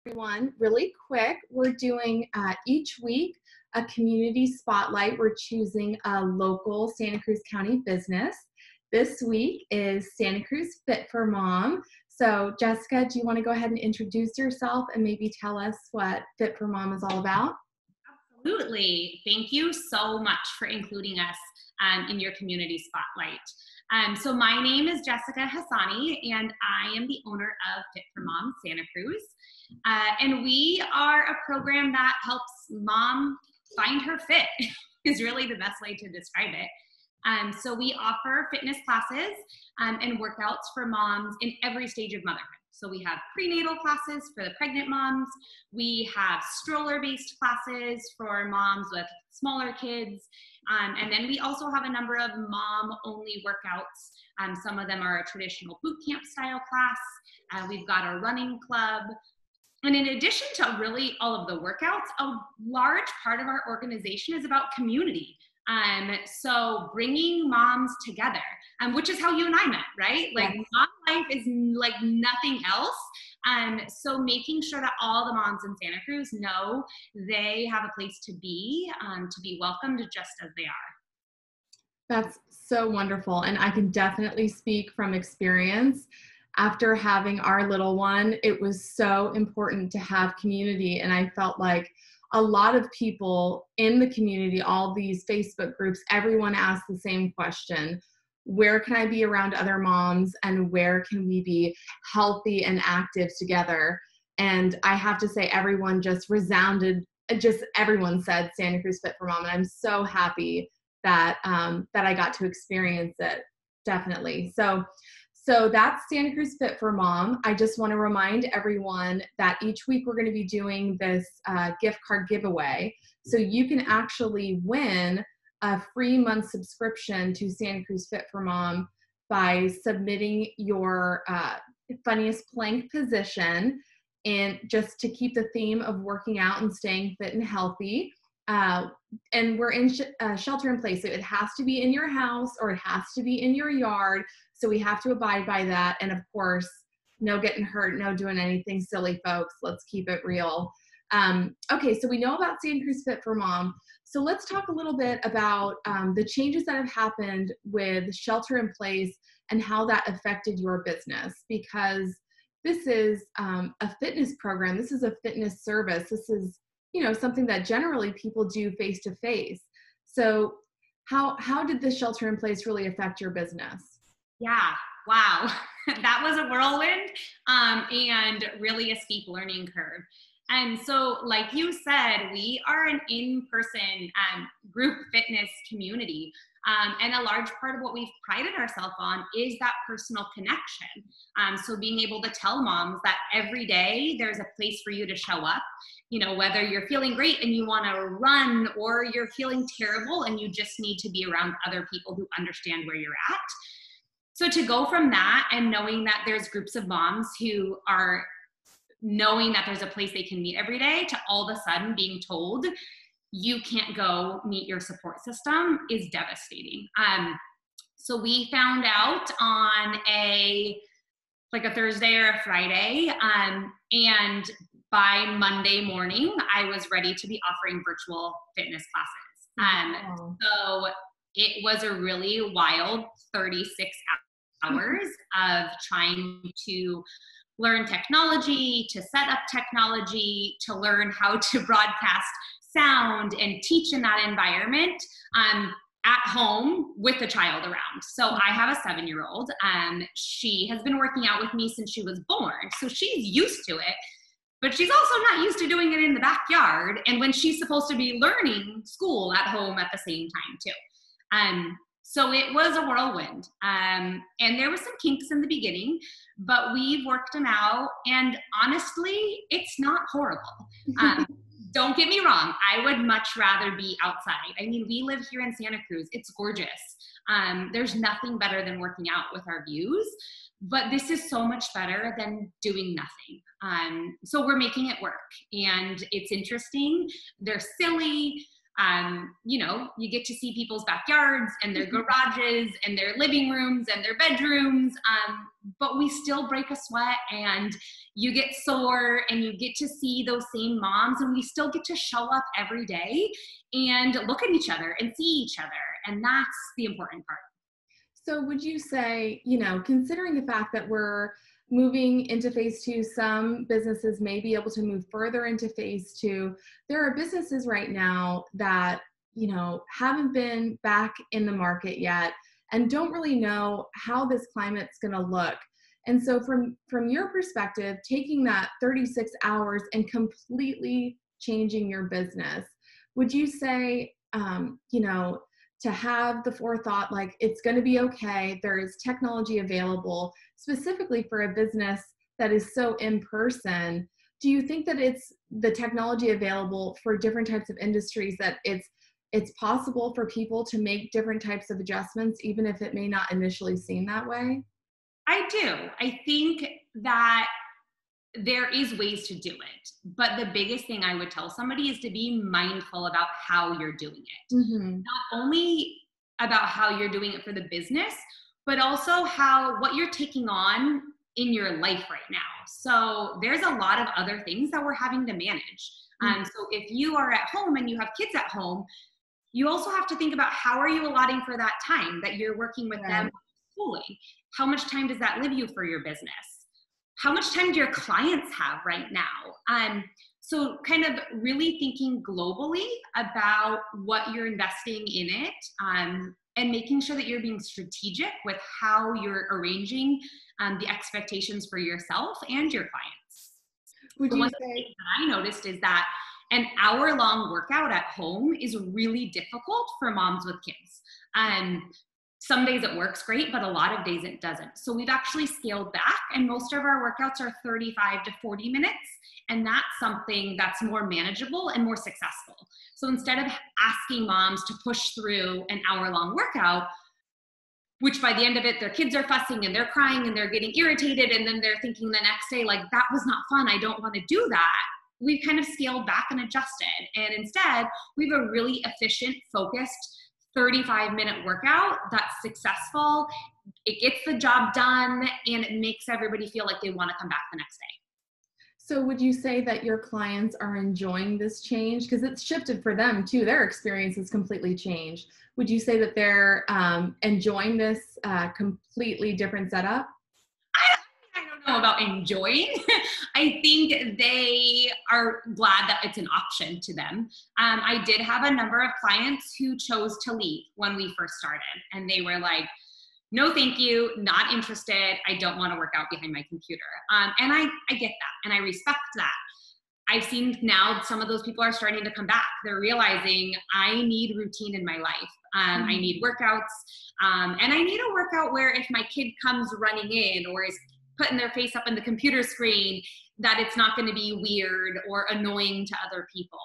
Everyone, really quick, we're doing each week a community spotlight. We're choosing a local Santa Cruz County business. This week is Santa Cruz Fit4MOM. So Jessica, do you want to go ahead and introduce yourself and maybe tell us what Fit4MOM is all about? Absolutely. Thank you so much for including us in your community spotlight. So my name is Jessica Hassani, and I am the owner of Fit4MOM Santa Cruz. And we are a program that helps mom find her fit is really the best way to describe it. So we offer fitness classes and workouts for moms in every stage of motherhood. So we have prenatal classes for the pregnant moms. We have stroller-based classes for moms with smaller kids. And then we also have a number of mom-only workouts. Some of them are a traditional boot camp style class. We've got a running club. And in addition to really all of the workouts, a large part of our organization is about community. So bringing moms together, which is how you and I met, right? Like mom life is like nothing else. So making sure that all the moms in Santa Cruz know they have a place to be welcomed just as they are. That's so wonderful. And I can definitely speak from experience. After having our little one, it was so important to have community. And I felt like a lot of people in the community, all these Facebook groups, everyone asked the same question: where can I be around other moms, and where can we be healthy and active together? And I have to say, everyone just resounded, everyone said Santa Cruz Fit4MOM, and I'm so happy that that I got to experience it, definitely. So that's Santa Cruz Fit4MOM. I just want to remind everyone that each week we're going to be doing this gift card giveaway. So you can actually win a free month subscription to Santa Cruz Fit4MOM by submitting your funniest plank position, and just to keep the theme of working out and staying fit and healthy. And we're in shelter in place, so it has to be in your house or it has to be in your yard. So we have to abide by that. And of course, no getting hurt, no doing anything silly, folks. Let's keep it real. Okay, so we know about Santa Cruz Fit4MOM. So let's talk a little bit about the changes that have happened with shelter in place and how that affected your business, because this is a fitness program. This is a fitness service. This is, you know, something that generally people do face to face. So how did the shelter in place really affect your business? Yeah, wow. That was a whirlwind and really a steep learning curve. And so like you said, we are an in-person group fitness community. And a large part of what we've prided ourselves on is that personal connection. So being able to tell moms that every day there's a place for you to show up, you know, whether you're feeling great and you want to run, or you're feeling terrible and you just need to be around other people who understand where you're at. So to go from that and knowing that there's groups of moms who are knowing that there's a place they can meet every day, to all of a sudden being told you can't go meet your support system is devastating. So we found out on a Thursday or a Friday, and by Monday morning, I was ready to be offering virtual fitness classes. So it was a really wild 36 hours of trying to learn technology, to set up technology, to learn how to broadcast sound and teach in that environment at home with a child around. So I have a 7-year-old. She has been working out with me since she was born. So she's used to it, but she's also not used to doing it in the backyard and when she's supposed to be learning school at home at the same time too. So it was a whirlwind. And there were some kinks in the beginning, but we've worked them out. And honestly, it's not horrible. Don't get me wrong. I would much rather be outside. I mean, we live here in Santa Cruz. It's gorgeous. There's nothing better than working out with our views, but this is so much better than doing nothing. So we're making it work, and it's interesting. They're silly. You know, you get to see people's backyards and their garages and their living rooms and their bedrooms, but we still break a sweat and you get sore and you get to see those same moms, and we still get to show up every day and look at each other and see each other. And that's the important part. So would you say, you know, considering the fact that we're moving into phase 2, some businesses may be able to move further into phase 2. There are businesses right now that, you know, haven't been back in the market yet and don't really know how this climate's going to look. And so from your perspective, taking that 36 hours and completely changing your business, would you say, you know, to have the forethought, like it's going to be okay, there is technology available specifically for a business that is so in person, do you think that it's the technology available for different types of industries, that it's possible for people to make different types of adjustments, even if it may not initially seem that way? I do. I think that there is ways to do it, but the biggest thing I would tell somebody is to be mindful about how you're doing it. Mm-hmm. Not only about how you're doing it for the business, but also what you're taking on in your life right now. So there's a lot of other things that we're having to manage. So if you are at home and you have kids at home, you also have to think about how are you allotting for that time that you're working with them schooling. How much time does that leave you for your business? How much time do your clients have right now? So kind of really thinking globally about what you're investing in it, and making sure that you're being strategic with how you're arranging the expectations for yourself and your clients. Would So you one say thing that I noticed is that an hour-long workout at home is really difficult for moms with kids. Some days it works great, but a lot of days it doesn't. So we've actually scaled back, and most of our workouts are 35 to 40 minutes. And that's something that's more manageable and more successful. So instead of asking moms to push through an hour-long workout, which by the end of it, their kids are fussing and they're crying and they're getting irritated, and then they're thinking the next day, like, that was not fun, I don't want to do that. We've kind of scaled back and adjusted. And instead, we have a really efficient, focused 35-minute workout that's successful. It gets the job done, and it makes everybody feel like they want to come back the next day. So would you say that your clients are enjoying this change? Because it's shifted for them too. Their experience has completely changed. Would you say that they're enjoying this completely different setup? I don't know about enjoying. I think they are glad that it's an option to them. I did have a number of clients who chose to leave when we first started, and they were like, no, thank you, not interested. I don't want to work out behind my computer. And I get that, and I respect that. I've seen now some of those people are starting to come back. They're realizing I need routine in my life. I need workouts, and I need a workout where if my kid comes running in or is putting their face up in the computer screen, that it's not going to be weird or annoying to other people.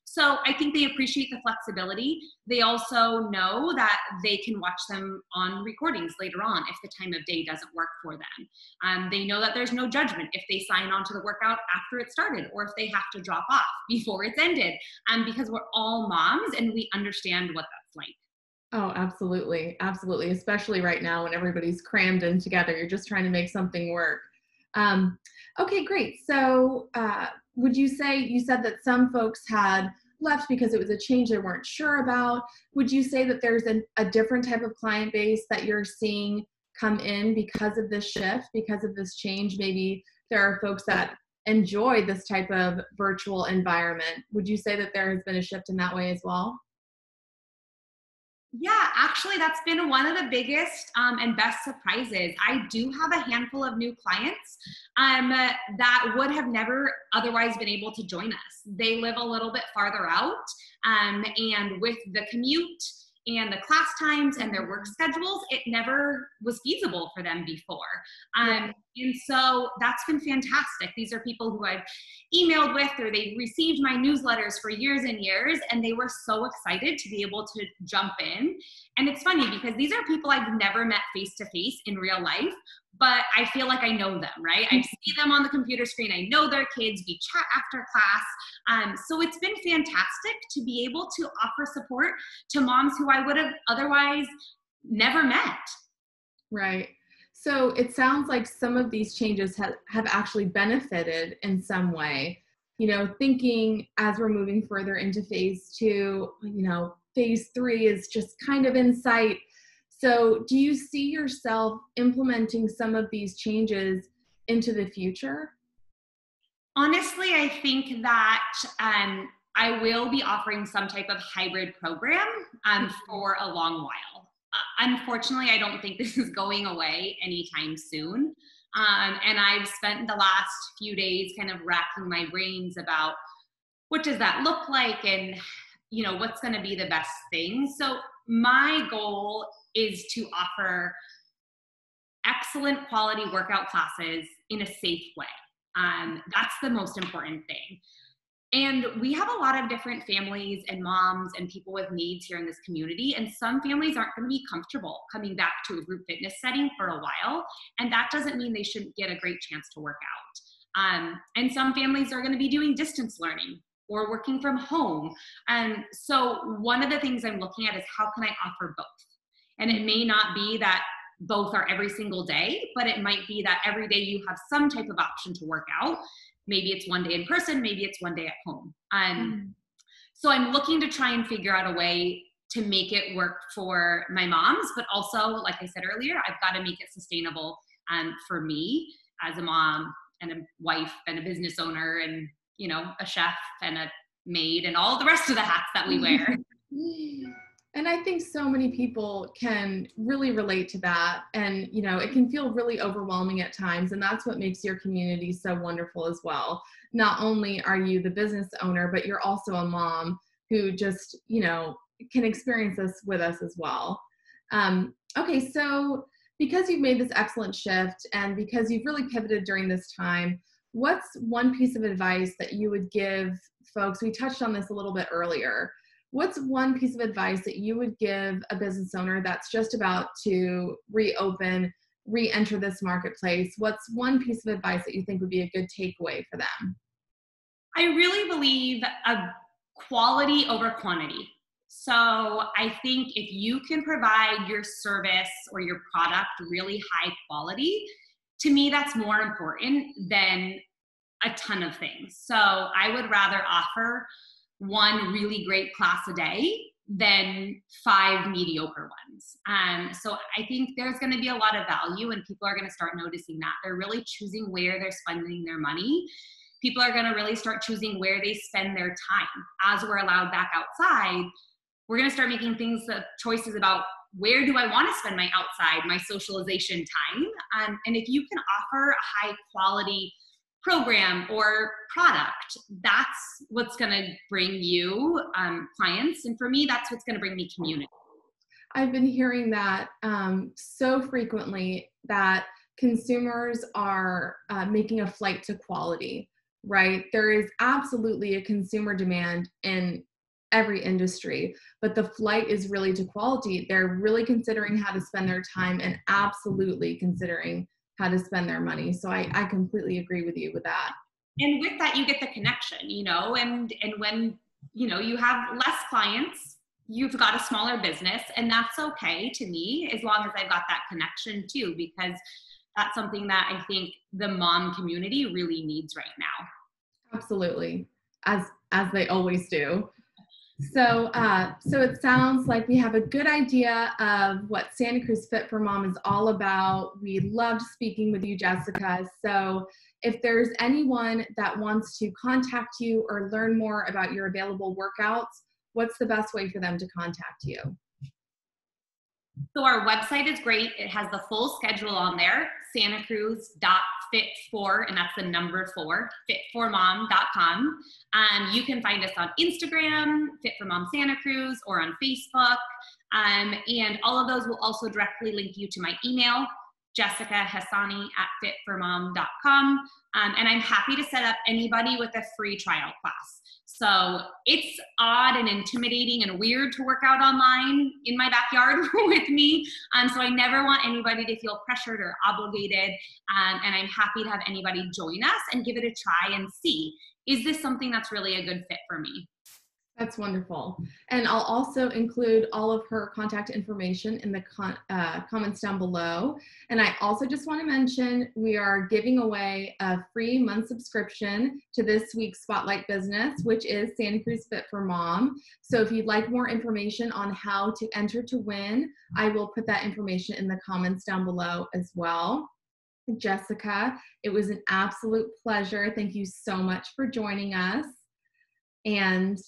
So I think they appreciate the flexibility. They also know that they can watch them on recordings later on if the time of day doesn't work for them. They know that there's no judgment if they sign on to the workout after it started, or if they have to drop off before it's ended, because we're all moms and we understand what that's like. Oh, absolutely. Absolutely. Especially right now when everybody's crammed in together, you're just trying to make something work. Okay, great. So would you say, you said that some folks had left because it was a change they weren't sure about. Would you say that there's a different type of client base that you're seeing come in because of this shift, because of this change? Maybe there are folks that enjoy this type of virtual environment. Would you say that there has been a shift in that way as well? Yeah, actually, that's been one of the biggest and best surprises. I do have a handful of new clients that would have never otherwise been able to join us. They live a little bit farther out, and with the commute and the class times and their work schedules, it never was feasible for them before. And so that's been fantastic. These are people who I've emailed with, or they've received my newsletters for years and years, and they were so excited to be able to jump in. And it's funny because these are people I've never met face to face in real life, but I feel like I know them, right? I see them on the computer screen. I know their kids. We chat after class. So it's been fantastic to be able to offer support to moms who I would have otherwise never met. Right. So it sounds like some of these changes have actually benefited in some way, thinking as we're moving further into phase 2, phase 3 is just kind of in sight. So do you see yourself implementing some of these changes into the future? Honestly, I think that I will be offering some type of hybrid program for a long while. Unfortunately, I don't think this is going away anytime soon. And I've spent the last few days kind of racking my brains about what does that look like, and what's going to be the best thing. So my goal is to offer excellent quality workout classes in a safe way. That's the most important thing. And we have a lot of different families and moms and people with needs here in this community. And some families aren't going to be comfortable coming back to a group fitness setting for a while. And that doesn't mean they shouldn't get a great chance to work out. And some families are going to be doing distance learning or working from home. So one of the things I'm looking at is how can I offer both? And it may not be that both are every single day, but it might be that every day you have some type of option to work out. Maybe it's one day in person, maybe it's one day at home. So I'm looking to try and figure out a way to make it work for my moms, but also, like I said earlier, I've got to make it sustainable for me as a mom and a wife and a business owner and, a chef and a maid and all the rest of the hats that we wear. And I think so many people can really relate to that. And, it can feel really overwhelming at times. And that's what makes your community so wonderful as well. Not only are you the business owner, but you're also a mom who just, can experience this with us as well. Okay, so because you've made this excellent shift and because you've really pivoted during this time, what's one piece of advice that you would give folks? We touched on this a little bit earlier. What's one piece of advice that you would give a business owner that's just about to reopen, re-enter this marketplace? What's one piece of advice that you think would be a good takeaway for them? I really believe a quality over quantity. So I think if you can provide your service or your product really high quality, to me, that's more important than a ton of things. So I would rather offer one really great class a day than 5 mediocre ones. So I think there's going to be a lot of value, and people are going to start noticing that. They're really choosing where they're spending their money. People are going to really start choosing where they spend their time. As we're allowed back outside, we're going to start making choices about where do I want to spend my outside, my socialization time. And if you can offer a high quality program or product, that's what's going to bring you clients. And for me, that's what's going to bring me community. I've been hearing that so frequently, that consumers are making a flight to quality, right? There is absolutely a consumer demand in every industry, but the flight is really to quality. They're really considering how to spend their time and absolutely considering how to spend their money. So I completely agree with you with that. And with that, you get the connection, and when, you have less clients, you've got a smaller business, and that's okay to me, as long as I've got that connection too, because that's something that I think the mom community really needs right now. Absolutely. As they always do. So it sounds like we have a good idea of what Santa Cruz Fit for Mom is all about. We loved speaking with you, Jessica. So if there's anyone that wants to contact you or learn more about your available workouts, what's the best way for them to contact you? So our website is great. It has the full schedule on there, santacruz.fit4, and that's the number 4, FIT4MOM.com. You can find us on Instagram, FIT4MOM Santa Cruz, or on Facebook. And all of those will also directly link you to my email, Jessica Hassani at FIT4MOM.com. And I'm happy to set up anybody with a free trial class. So it's odd and intimidating and weird to work out online in my backyard with me. So I never want anybody to feel pressured or obligated. And I'm happy to have anybody join us and give it a try and see, is this something that's really a good fit for me? That's wonderful. And I'll also include all of her contact information in the comments down below. And I also just want to mention we are giving away a free month subscription to this week's Spotlight business, which is Santa Cruz Fit for Mom. So if you'd like more information on how to enter to win, I will put that information in the comments down below as well. Jessica, it was an absolute pleasure. Thank you so much for joining us. And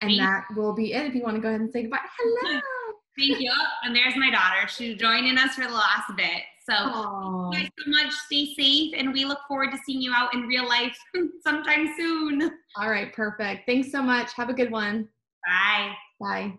that will be it. If you want to go ahead and say goodbye. Hello. Thank you. And there's my daughter. She's joining us for the last bit. So thank you guys so much. Stay safe. And we look forward to seeing you out in real life sometime soon. All right. Perfect. Thanks so much. Have a good one. Bye. Bye.